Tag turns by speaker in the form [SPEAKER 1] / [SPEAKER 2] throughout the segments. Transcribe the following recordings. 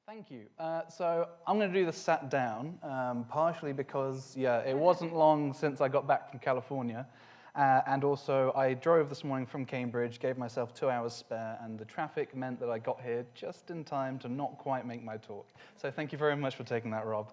[SPEAKER 1] Thank you. So I'm going to do this sat down, partially because, it wasn't long since I got back from California. And also, I drove this morning from Cambridge, gave myself 2 hours spare, and the traffic meant that I got here just in time to not quite make my talk. So thank you very much for taking that, Rob.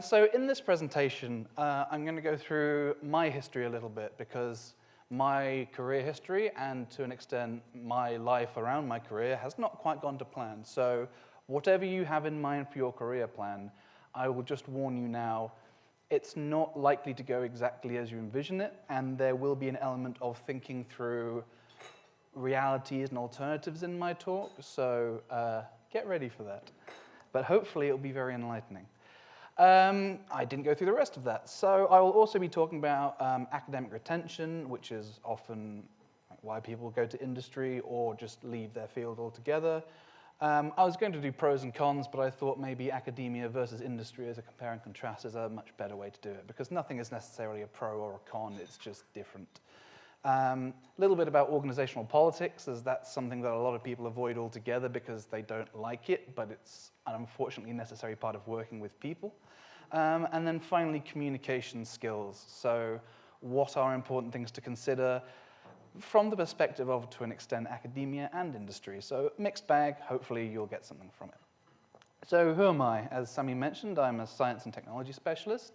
[SPEAKER 1] So in this presentation, I'm going to go through my history a little bit, because my career history, and to an extent, my life around my career, has not quite gone to plan. So whatever you have in mind for your career plan, I will just warn you now, it's not likely to go exactly as you envision it, and there will be an element of thinking through realities and alternatives in my talk, so get ready for that. But hopefully it'll be very enlightening. I didn't go through the rest of that, so I will also be talking about academic retention, which is often why people go to industry or just leave their field altogether. I was going to do pros and cons, but I thought maybe academia versus industry as a compare and contrast is a much better way to do it, because nothing is necessarily a pro or a con, it's just different. A little bit about organizational politics, as that's something that a lot of people avoid altogether because they don't like it, but it's an unfortunately necessary part of working with people. And then finally, communication skills. So what are important things to consider from the perspective of, to an extent, academia and industry. So mixed bag, hopefully you'll get something from it. So who am I? As Sami mentioned, I'm a science and technology specialist.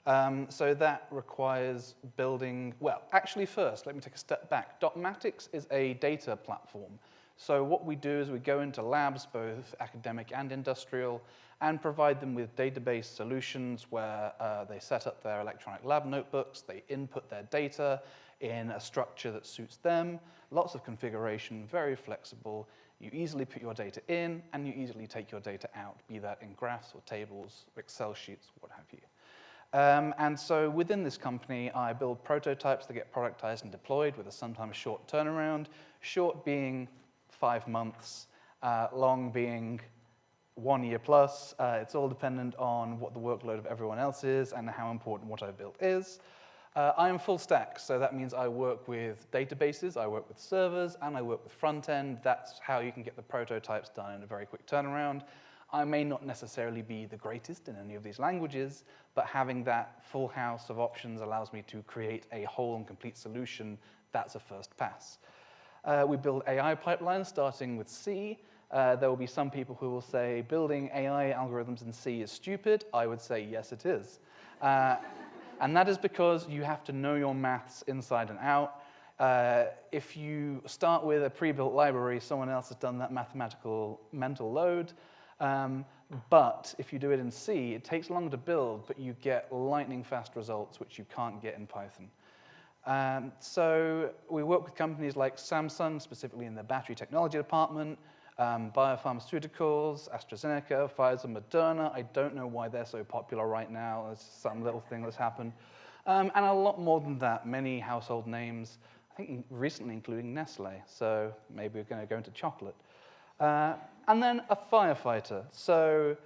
[SPEAKER 1] So that requires building, well, actually first, let me take a step back. Dotmatics is a data platform. So what we do is we go into labs, both academic and industrial, and provide them with database solutions where they set up their electronic lab notebooks, they input their data in a structure that suits them, lots of configuration, very flexible. You easily put your data in, and you easily take your data out, be that in graphs or tables, Excel sheets, what have you. And so within this company, I build prototypes that get productized and deployed with a sometimes short turnaround, short being 5 months, long being 1 year plus. It's all dependent on what the workload of everyone else is and how important what I've built is. I am full stack, so that means I work with databases, I work with servers, and I work with front end. That's how you can get the prototypes done in a very quick turnaround. I may not necessarily be the greatest in any of these languages, but having that full house of options allows me to create a whole and complete solution. That's a first pass. We build AI pipelines starting with C. There will be some people who will say building AI algorithms in C is stupid. I would say yes, it is. And that is because you have to know your maths inside and out. If you start with a pre-built library, someone else has done that mathematical mental load. But if you do it in C, it takes longer to build, but you get lightning fast results, which you can't get in Python. So we work with companies like Samsung, specifically in the battery technology department, biopharmaceuticals, AstraZeneca, Pfizer, Moderna. I don't know why they're so popular right now. There's some little thing that's happened. And a lot more than that, many household names, I think recently including Nestle. So maybe we're going to go into chocolate. And then a firefighter. So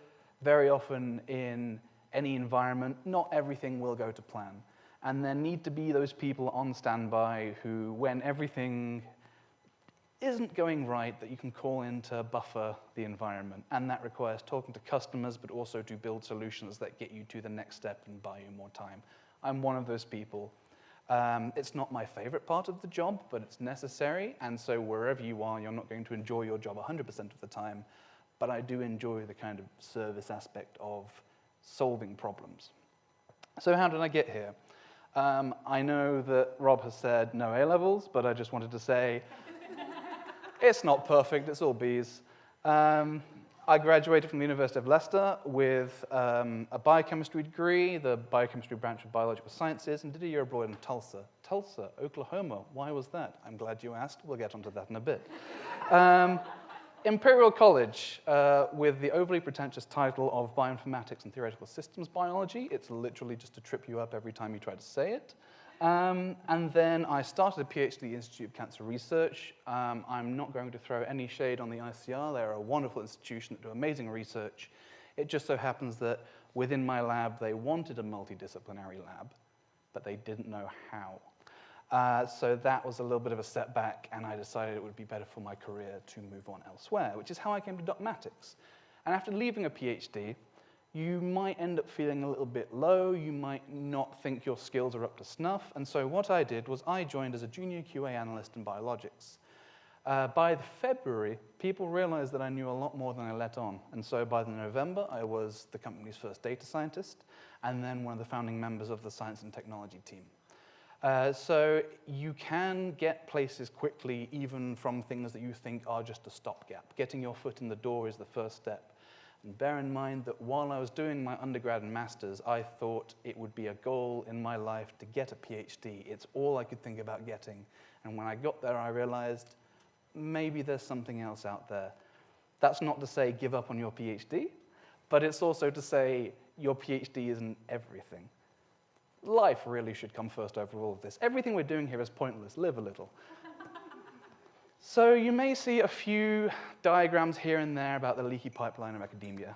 [SPEAKER 1] very often in any environment, not everything will go to plan. And there need to be those people on standby who, when everything isn't going right, that you can call in to buffer the environment. And that requires talking to customers, but also to build solutions that get you to the next step and buy you more time. I'm one of those people. It's not my favorite part of the job, but it's necessary. And so wherever you are, you're not going to enjoy your job 100% of the time. But I do enjoy the kind of service aspect of solving problems. So how did I get here? I know that Rob has said no A-levels, but I just wanted to say, it's not perfect, it's all B's. I graduated from the University of Leicester with a biochemistry degree, the biochemistry branch of biological sciences, and did a year abroad in Tulsa. Tulsa, Oklahoma, why was that? I'm glad you asked, we'll get onto that in a bit. Imperial College, with the overly pretentious title of bioinformatics and theoretical systems biology. It's literally just to trip you up every time you try to say it. And then I started a PhD at the Institute of Cancer Research. I'm not going to throw any shade on the ICR. They're a wonderful institution that do amazing research. It just so happens that within my lab, they wanted a multidisciplinary lab, but they didn't know how. So that was a little bit of a setback, and I decided it would be better for my career to move on elsewhere, which is how I came to Dotmatics. And after leaving a PhD, you might end up feeling a little bit low, you might not think your skills are up to snuff, and so what I did was I joined as a junior QA analyst in biologics. By the February, people realized that I knew a lot more than I let on, and so by the November, I was the company's first data scientist, and then one of the founding members of the science and technology team. So you can get places quickly, even from things that you think are just a stopgap. Getting your foot in the door is the first step. And bear in mind that while I was doing my undergrad and master's, I thought it would be a goal in my life to get a PhD. It's all I could think about getting. And when I got there, I realized maybe there's something else out there. That's not to say give up on your PhD, but it's also to say your PhD isn't everything. Life really should come first over all of this. Everything we're doing here is pointless. Live a little. So you may see a few diagrams here and there about the leaky pipeline of academia.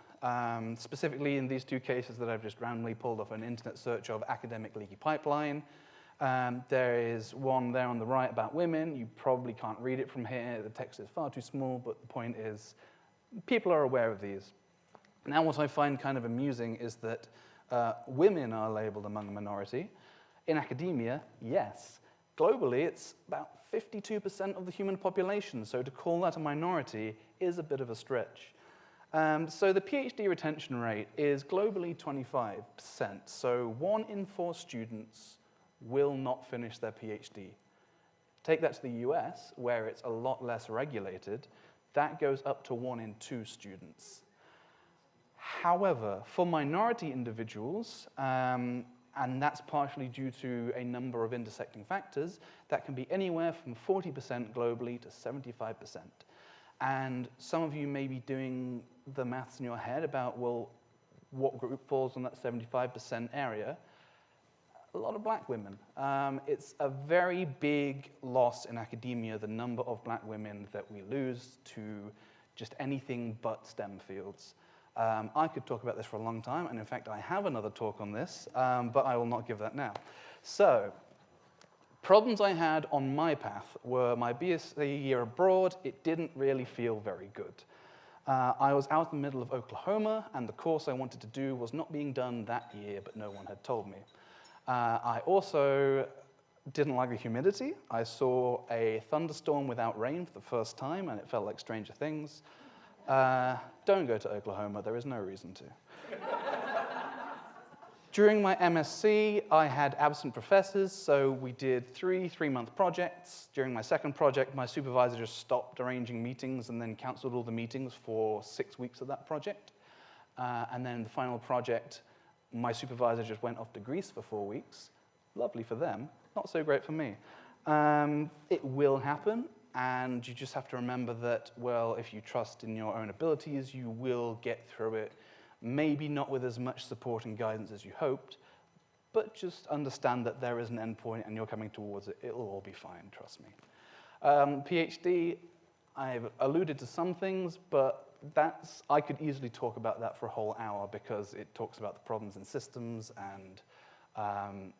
[SPEAKER 1] Specifically in these two cases that I've just randomly pulled off an internet search of academic leaky pipeline. There is one there on the right about women. You probably can't read it from here. The text is far too small, but the point is people are aware of these. Now what I find kind of amusing is that women are labeled among the minority. In academia, yes. Globally, it's about 52% of the human population, so to call that a minority is a bit of a stretch. So the PhD retention rate is globally 25%, so 1 in 4 students will not finish their PhD. Take that to the US, where it's a lot less regulated, that goes up to 1 in 2 students. However, for minority individuals, and that's partially due to a number of intersecting factors, that can be anywhere from 40% globally to 75%. And some of you may be doing the maths in your head about, well, what group falls in that 75% area? A lot of black women. It's a very big loss in academia, the number of black women that we lose to just anything but STEM fields. I could talk about this for a long time, and in fact, I have another talk on this, but I will not give that now. So, problems I had on my path were my BSc year abroad. It didn't really feel very good. I was out in the middle of Oklahoma, and the course I wanted to do was not being done that year, but no one had told me. I also didn't like the humidity. I saw a thunderstorm without rain for the first time, and it felt like Stranger Things. Don't go to Oklahoma, there is no reason to. During my MSc, I had absent professors, so we did 3 3-month projects. During my second project, my supervisor just stopped arranging meetings and then canceled all the meetings for 6 weeks of that project. And then the final project, my supervisor just went off to Greece for 4 weeks. Lovely for them, not so great for me. It will happen. And you just have to remember that, well, if you trust in your own abilities, you will get through it. Maybe not with as much support and guidance as you hoped, but just understand that there is an endpoint and you're coming towards it. It'll all be fine, trust me. PhD, I've alluded to some things, but I could easily talk about that for a whole hour because it talks about the problems in systems and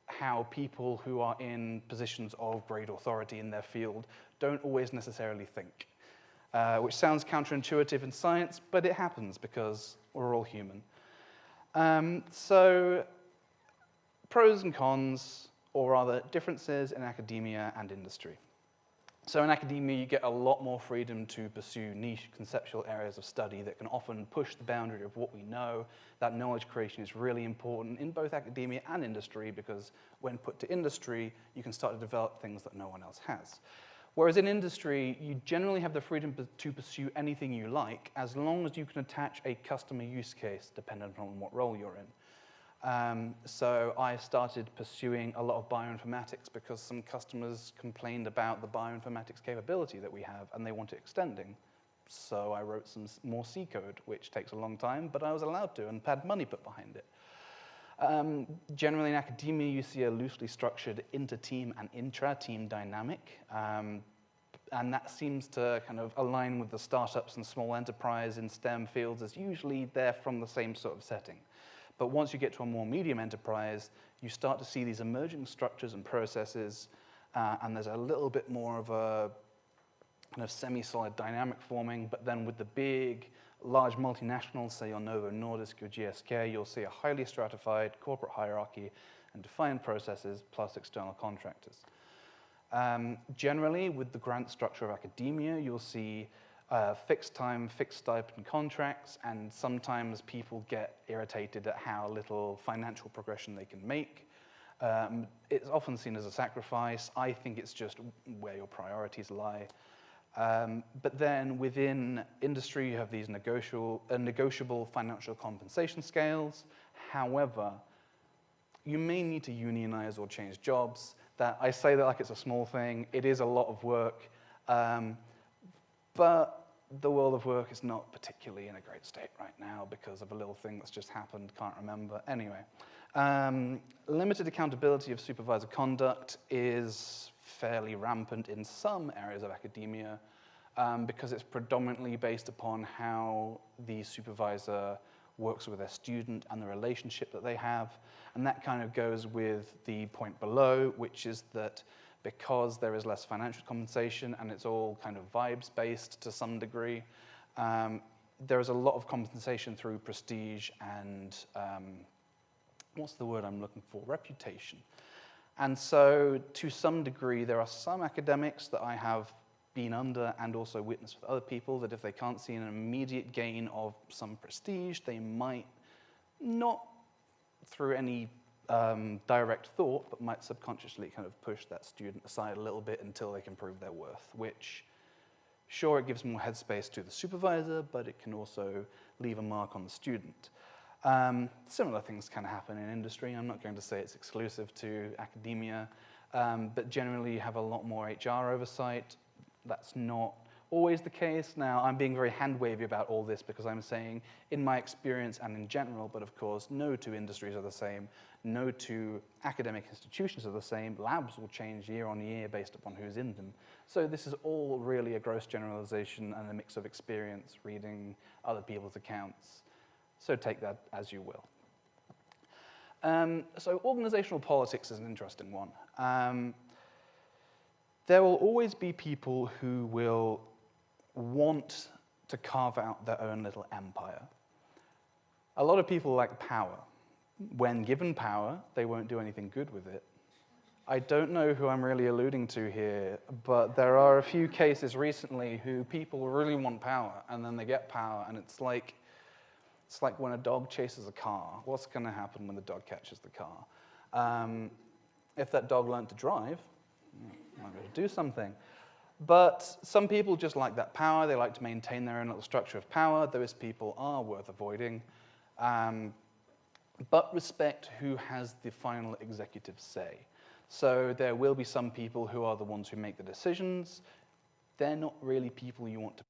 [SPEAKER 1] how people who are in positions of great authority in their field don't always necessarily think, which sounds counterintuitive in science, but it happens because we're all human. So pros and cons, or rather differences in academia and industry. So in academia, you get a lot more freedom to pursue niche conceptual areas of study that can often push the boundary of what we know. That knowledge creation is really important in both academia and industry because when put to industry, you can start to develop things that no one else has. Whereas in industry, you generally have the freedom to pursue anything you like as long as you can attach a customer use case dependent on what role you're in. So I started pursuing a lot of bioinformatics because some customers complained about the bioinformatics capability that we have and they want it extending. So I wrote some more C code, which takes a long time, but I was allowed to and had money put behind it. Generally in academia, you see a loosely structured inter-team and intra-team dynamic. And that seems to kind of align with the startups and small enterprise in STEM fields as usually they're from the same sort of setting. But once you get to a more medium enterprise, you start to see these emerging structures and processes, and there's a little bit more of a kind of semi-solid dynamic forming, but then with the big large multinationals, say your Novo Nordisk, your GSK, you'll see a highly stratified corporate hierarchy and defined processes plus external contractors. Generally, with the grant structure of academia, you'll see fixed time, fixed stipend contracts, and sometimes people get irritated at how little financial progression they can make. It's often seen as a sacrifice. I think it's just where your priorities lie. But then within industry, you have these negotiable financial compensation scales. However, you may need to unionize or change jobs. I say that like it's a small thing. It is a lot of work. But the world of work is not particularly in a great state right now because of a little thing that's just happened, can't remember. Anyway, limited accountability of supervisor conduct is fairly rampant in some areas of academia because it's predominantly based upon how the supervisor works with their student and the relationship that they have. And that kind of goes with the point below, which is that because there is less financial compensation and it's all kind of vibes-based to some degree, there is a lot of compensation through prestige and, what's the word I'm looking for? Reputation. And so to some degree, there are some academics that I have been under and also witnessed with other people that if they can't see an immediate gain of some prestige, they might not through any direct thought, but might subconsciously kind of push that student aside a little bit until they can prove their worth, which, sure, it gives more headspace to the supervisor, but it can also leave a mark on the student. Similar things can happen in industry. I'm not going to say it's exclusive to academia, but generally you have a lot more HR oversight. That's not always the case. Now, I'm being very hand-wavy about all this because I'm saying, in my experience and in general, but of course, no two industries are the same, no two academic institutions are the same. Labs will change year on year based upon who's in them. So this is all really a gross generalization and a mix of experience reading other people's accounts. So take that as you will. So organizational politics is an interesting one. There will always be people who will want to carve out their own little empire. A lot of people like power. When given power, they won't do anything good with it. I don't know who I'm really alluding to here, but there are a few cases recently who people really want power, and then they get power, and it's like when a dog chases a car. What's going to happen when the dog catches the car? If that dog learned to drive, might be able to do something. But some people just like that power. They like to maintain their own little structure of power. Those people are worth avoiding. But respect who has the final executive say. So there will be some people who are the ones who make the decisions. They're not really people you want to.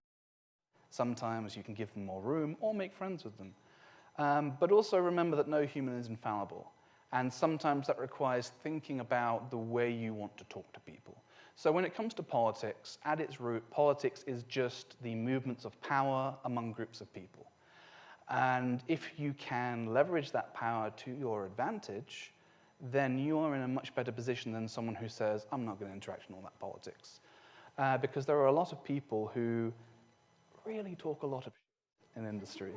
[SPEAKER 1] Sometimes you can give them more room or make friends with them. But also remember that no human is infallible. And sometimes that requires thinking about the way you want to talk to people. So when it comes to politics, at its root, politics is just the movements of power among groups of people. And if you can leverage that power to your advantage, then you are in a much better position than someone who says, I'm not going to interact in all that politics. Because there are a lot of people who really talk a lot of shit in industry.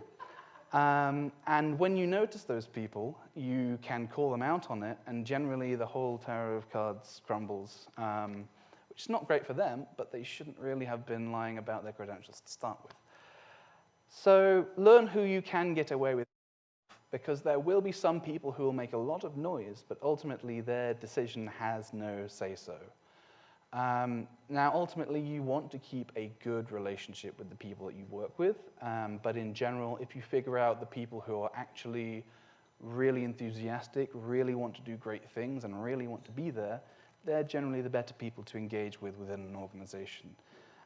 [SPEAKER 1] And when you notice those people, you can call them out on it, and generally the whole tower of cards crumbles, which is not great for them, but they shouldn't really have been lying about their credentials to start with. So learn who you can get away with, because there will be some people who will make a lot of noise, but ultimately their decision has no say-so. Now, ultimately, you want to keep a good relationship with the people that you work with, but in general, if you figure out the people who are actually really enthusiastic, really want to do great things, and really want to be there, they're generally the better people to engage with within an organization.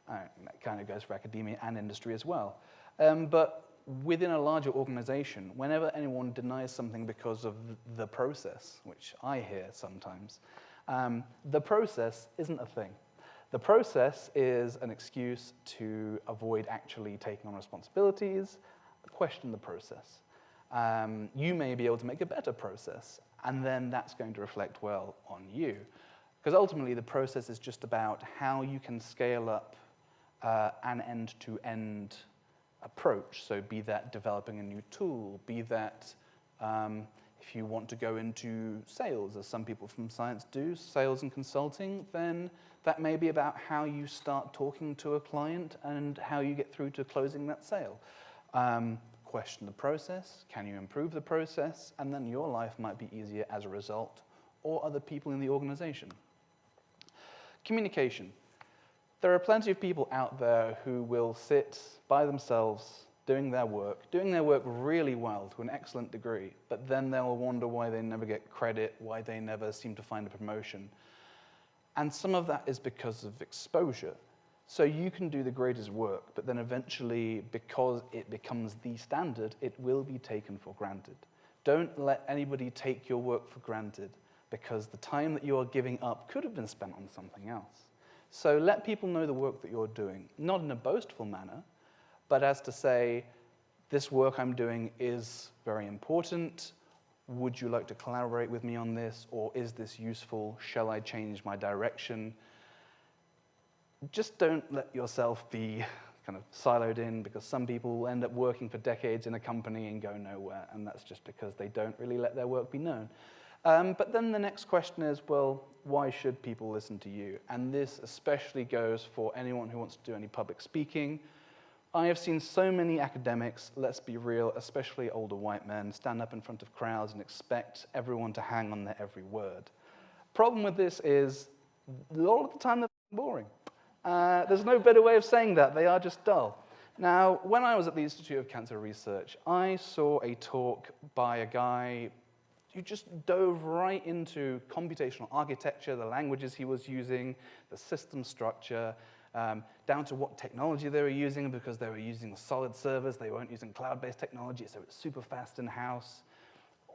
[SPEAKER 1] That kind of goes for academia and industry as well. But within a larger organization, whenever anyone denies something because of the process, which I hear sometimes, the process isn't a thing. The process is an excuse to avoid actually taking on responsibilities, question the process. You may be able to make a better process, and then that's going to reflect well on you. Because ultimately, the process is just about how you can scale up an end-to-end approach. So be that developing a new tool, be that if you want to go into sales, as some people from science do, sales and consulting, then that may be about how you start talking to a client and how you get through to closing that sale. Question the process, can you improve the process, and then your life might be easier as a result, or other people in the organization. Communication. There are plenty of people out there who will sit by themselves doing their work really well to an excellent degree, but then they'll wonder why they never get credit, why they never seem to find a promotion. And some of that is because of exposure. So you can do the greatest work, but then eventually, because it becomes the standard, it will be taken for granted. Don't let anybody take your work for granted, because the time that you are giving up could have been spent on something else. So let people know the work that you're doing, not in a boastful manner, but as to say, this work I'm doing is very important. Would you like to collaborate with me on this? Or is this useful? Shall I change my direction? Just don't let yourself be kind of siloed in, because some people will end up working for decades in a company and go nowhere, and that's just because they don't really let their work be known. But then the next question is, well, why should people listen to you? And this especially goes for anyone who wants to do any public speaking. I have seen so many academics, let's be real, especially older white men, stand up in front of crowds and expect everyone to hang on their every word. Problem with this is, a lot of the time they're boring. There's no better way of saying that, they are just dull. Now, when I was at the Institute of Cancer Research, I saw a talk by a guy who just dove right into computational architecture, the languages he was using, the system structure, down to what technology they were using, because they were using solid servers, they weren't using cloud-based technology, so it's super fast in-house.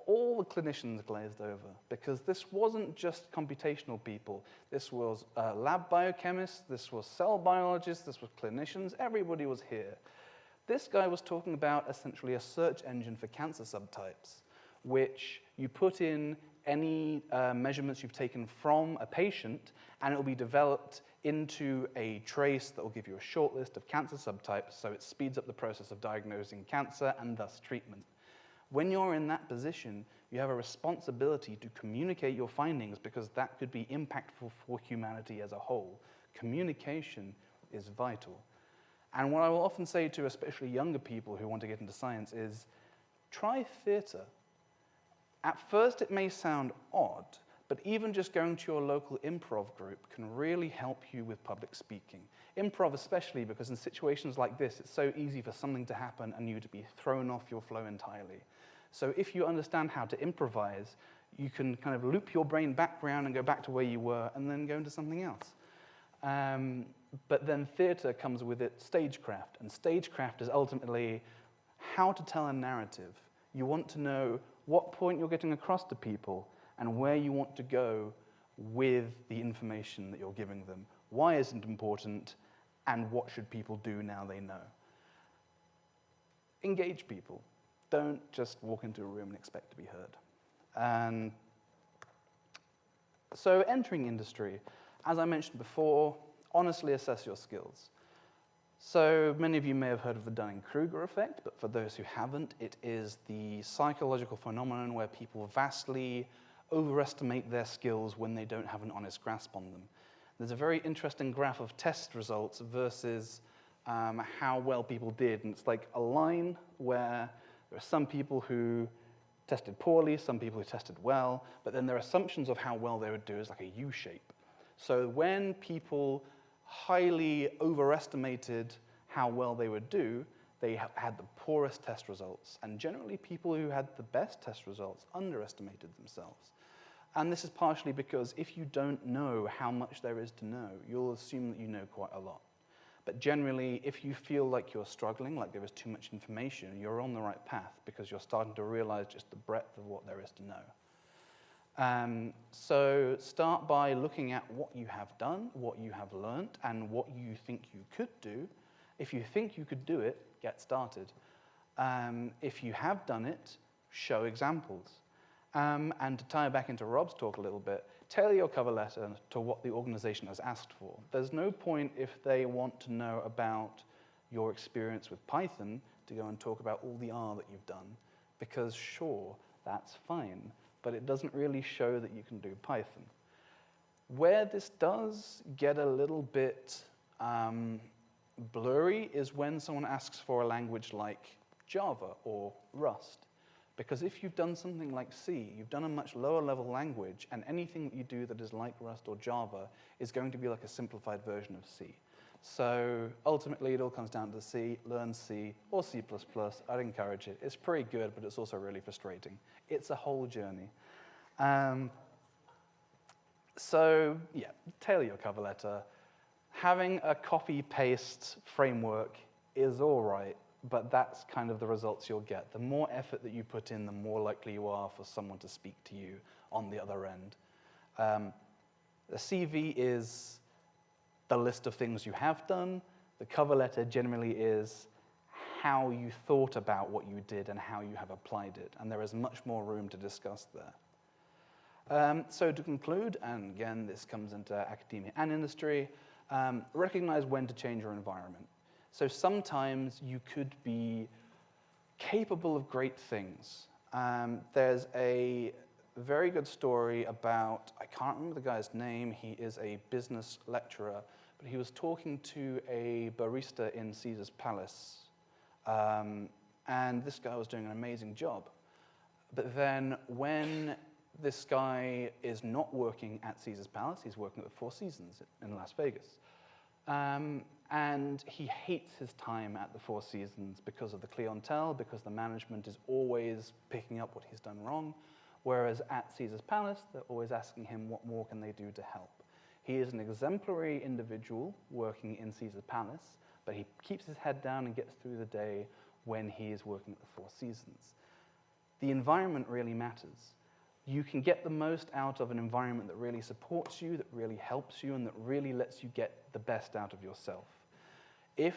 [SPEAKER 1] All the clinicians glazed over, because this wasn't just computational people. This was lab biochemists, this was cell biologists, this was clinicians, everybody was here. This guy was talking about essentially a search engine for cancer subtypes, which you put in any measurements you've taken from a patient, and it will be developed into a trace that will give you a short list of cancer subtypes, so it speeds up the process of diagnosing cancer and thus treatment. When you're in that position, you have a responsibility to communicate your findings, because that could be impactful for humanity as a whole. Communication is vital. And what I will often say to especially younger people who want to get into science is, try theater. At first it may sound odd, but even just going to your local improv group can really help you with public speaking. Improv especially, because in situations like this, it's so easy for something to happen and you to be thrown off your flow entirely. So if you understand how to improvise, you can kind of loop your brain back around and go back to where you were and then go into something else. But then theater comes with it stagecraft, and stagecraft is ultimately how to tell a narrative. You want to know what point you're getting across to people and where you want to go with the information that you're giving them. Why is it important, and what should people do now they know? Engage people. Don't just walk into a room and expect to be heard. And so entering industry, as I mentioned before, honestly assess your skills. So many of you may have heard of the Dunning-Kruger effect, but for those who haven't, it is the psychological phenomenon where people vastly overestimate their skills when they don't have an honest grasp on them. There's a very interesting graph of test results versus how well people did, and it's like a line where there are some people who tested poorly, some people who tested well, but then their assumptions of how well they would do is like a U shape. So when people highly overestimated how well they would do, they had the poorest test results. And generally, people who had the best test results underestimated themselves. And this is partially because if you don't know how much there is to know, you'll assume that you know quite a lot. But generally, if you feel like you're struggling, like there is too much information, you're on the right path, because you're starting to realize just the breadth of what there is to know. So start by looking at what you have done, what you have learned, and what you think you could do. If you think you could do it, get started. If you have done it, show examples. And to tie back into Rob's talk a little bit, tailor your cover letter to what the organization has asked for. There's no point if they want to know about your experience with Python to go and talk about all the R that you've done, because sure, that's fine, but it doesn't really show that you can do Python. Where this does get a little bit blurry is when someone asks for a language like Java or Rust. Because if you've done something like C, you've done a much lower level language, and anything that you do that is like Rust or Java is going to be like a simplified version of C. So ultimately, it all comes down to C, learn C or C++. I'd encourage it. It's pretty good, but it's also really frustrating. It's a whole journey. So yeah, tailor your cover letter. Having a copy-paste framework is all right, but that's kind of the results you'll get. The more effort that you put in, the more likely you are for someone to speak to you on the other end. The CV is the list of things you have done. The cover letter generally is how you thought about what you did and how you have applied it, and there is much more room to discuss there. So to conclude, and again, this comes into academia and industry, recognize when to change your environment. So sometimes you could be capable of great things. There's a very good story about, I can't remember the guy's name, he is a business lecturer, but he was talking to a barista in Caesar's Palace, and this guy was doing an amazing job. But then when this guy is not working at Caesar's Palace, he's working at the Four Seasons in Las Vegas. And he hates his time at the Four Seasons because of the clientele, because the management is always picking up what he's done wrong, whereas at Caesar's Palace, they're always asking him what more can they do to help. He is an exemplary individual working in Caesar's Palace, but he keeps his head down and gets through the day when he is working at the Four Seasons. The environment really matters. You can get the most out of an environment that really supports you, that really helps you, and that really lets you get the best out of yourself. If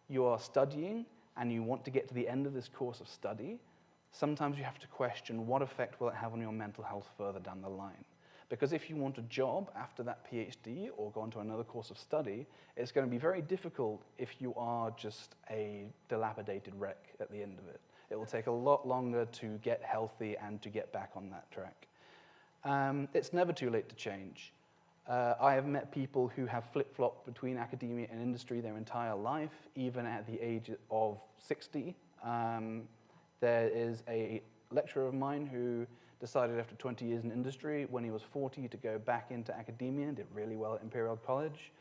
[SPEAKER 1] you are studying and you want to get to the end of this course of study, sometimes you have to question what effect will it have on your mental health further down the line. Because if you want a job after that PhD or go on to another course of study, it's going to be very difficult if you are just a dilapidated wreck at the end of it. It will take a lot longer to get healthy and to get back on that track. It's never too late to change. I have met people who have flip-flopped between academia and industry their entire life, even at the age of 60. There is a lecturer of mine who decided after 20 years in industry, when he was 40, to go back into academia and did really well at Imperial College.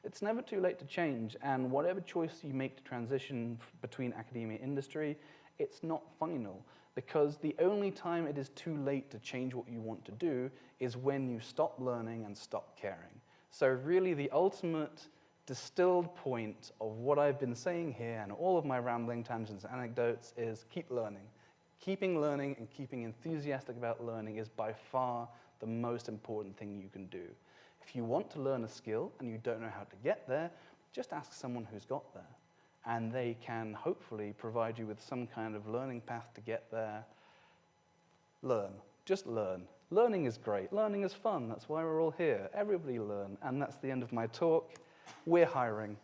[SPEAKER 1] It's never too late to change, and whatever choice you make to transition between academia and industry, it's not final, because the only time it is too late to change what you want to do is when you stop learning and stop caring. So really the ultimate distilled point of what I've been saying here and all of my rambling tangents and anecdotes is keep learning. Keeping learning and keeping enthusiastic about learning is by far the most important thing you can do. If you want to learn a skill and you don't know how to get there, just ask someone who's got there, and they can hopefully provide you with some kind of learning path to get there. Learn. Just learn. Learning is great. Learning is fun. That's why we're all here. Everybody learn. And that's the end of my talk. We're hiring.